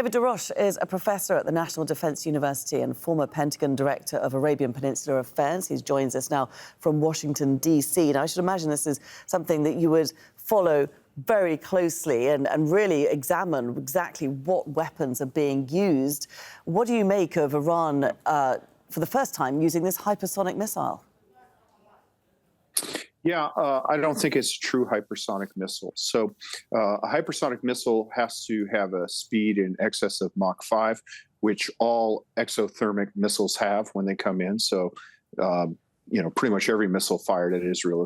David Roches is a professor at the National Defense University and former Pentagon Director of Arabian Peninsula Affairs. He joins us now from Washington, D.C. Now, I should imagine this is something that you would follow very closely and really examine exactly what weapons are being used. What do you make of Iran, for the first time, using this hypersonic missile? Yeah, I don't think it's a true hypersonic missile. So a hypersonic missile has to have a speed in excess of Mach 5, which all exothermic missiles have when they come in. So, pretty much every missile fired at Israel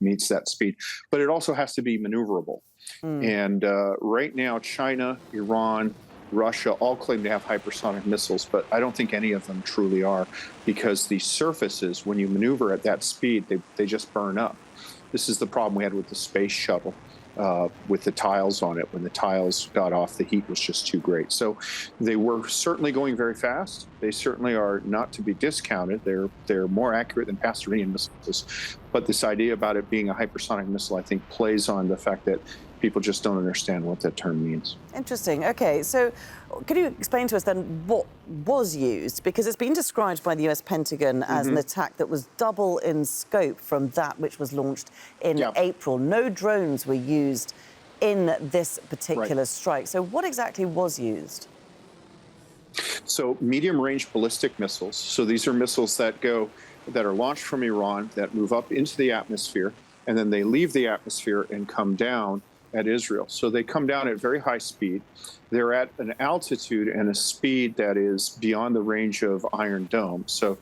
meets that speed. But it also has to be maneuverable. And right now, China, Iran, Russia all claim to have hypersonic missiles, but I don't think any of them truly are, because the surfaces, when you maneuver at that speed, they just burn up. This is the problem we had with the space shuttle, with the tiles on it. When the tiles got off, the heat was just too great. So they were certainly going very fast. They certainly are not to be discounted. They're more accurate than Pastorinian missiles. But this idea about it being a hypersonic missile, I think, plays on the fact that people just don't understand what that term means. Interesting. OK, so could you explain to us then what was used? Because it's been described by the US Pentagon as an attack that was double in scope from that which was launched in April. No drones were used in this particular strike. So what exactly was used? So medium-range ballistic missiles. So these are missiles that are launched from Iran, that move up into the atmosphere, and then they leave the atmosphere and come down at Israel. So they come down at very high speed. They're at an altitude and a speed that is beyond the range of Iron Dome. So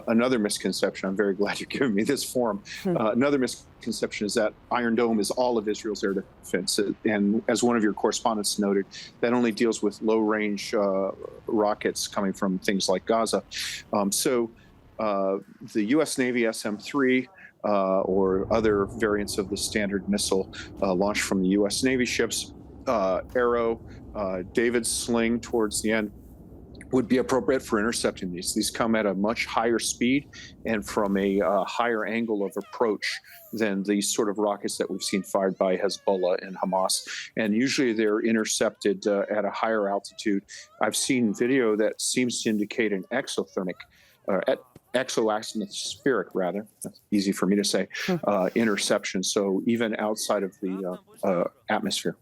another misconception, I'm very glad you're giving me this forum. Another misconception is that Iron Dome is all of Israel's air defense. And as one of your correspondents noted, that only deals with low-range rockets coming from things like Gaza. The U.S. Navy SM-3 or other variants of the Standard missile launched from the U.S. Navy ships, Arrow, David's Sling towards the end, would be appropriate for intercepting these. These come at a much higher speed and from a higher angle of approach than the sort of rockets that we've seen fired by Hezbollah and Hamas. And usually they're intercepted at a higher altitude. I've seen video that seems to indicate an exothermic, exo-atmospheric, rather, that's easy for me to say, interception, so even outside of the atmosphere.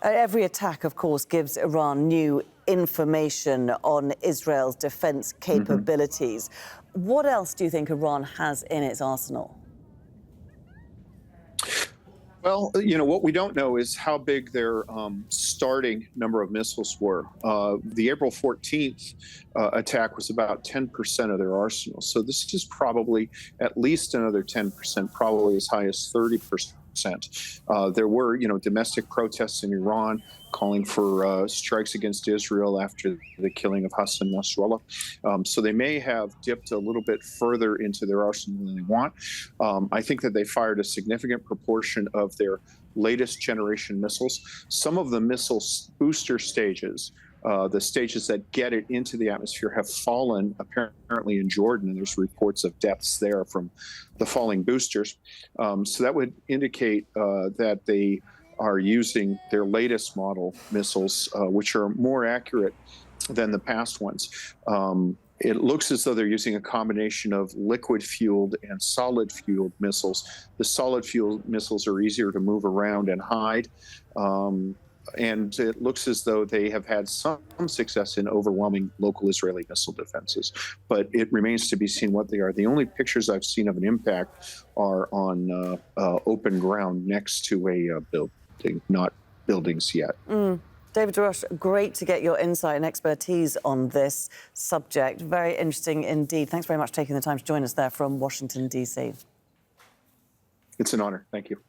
Every attack, of course, gives Iran new information on Israel's defense capabilities. What else do you think Iran has in its arsenal? Well, what we don't know is how big their starting number of missiles were. The April 14th attack was about 10% of their arsenal. So this is probably at least another 10%, probably as high as 30%. There were, domestic protests in Iran calling for strikes against Israel after the killing of Hassan Nasrallah. So they may have dipped a little bit further into their arsenal than they want. I think that they fired a significant proportion of their latest generation missiles. Some of the missile booster stages, the stages that get it into the atmosphere, have fallen apparently in Jordan, and there's reports of deaths there from the falling boosters. So that would indicate that they are using their latest model missiles, which are more accurate than the past ones. It looks as though they're using a combination of liquid-fueled and solid-fueled missiles. The solid-fueled missiles are easier to move around and hide. And it looks as though they have had some success in overwhelming local Israeli missile defenses. But it remains to be seen what they are. The only pictures I've seen of an impact are on open ground next to a building, not buildings yet. David Roches, great to get your insight and expertise on this subject. Very interesting indeed. Thanks very much for taking the time to join us there from Washington, D.C. It's an honor. Thank you.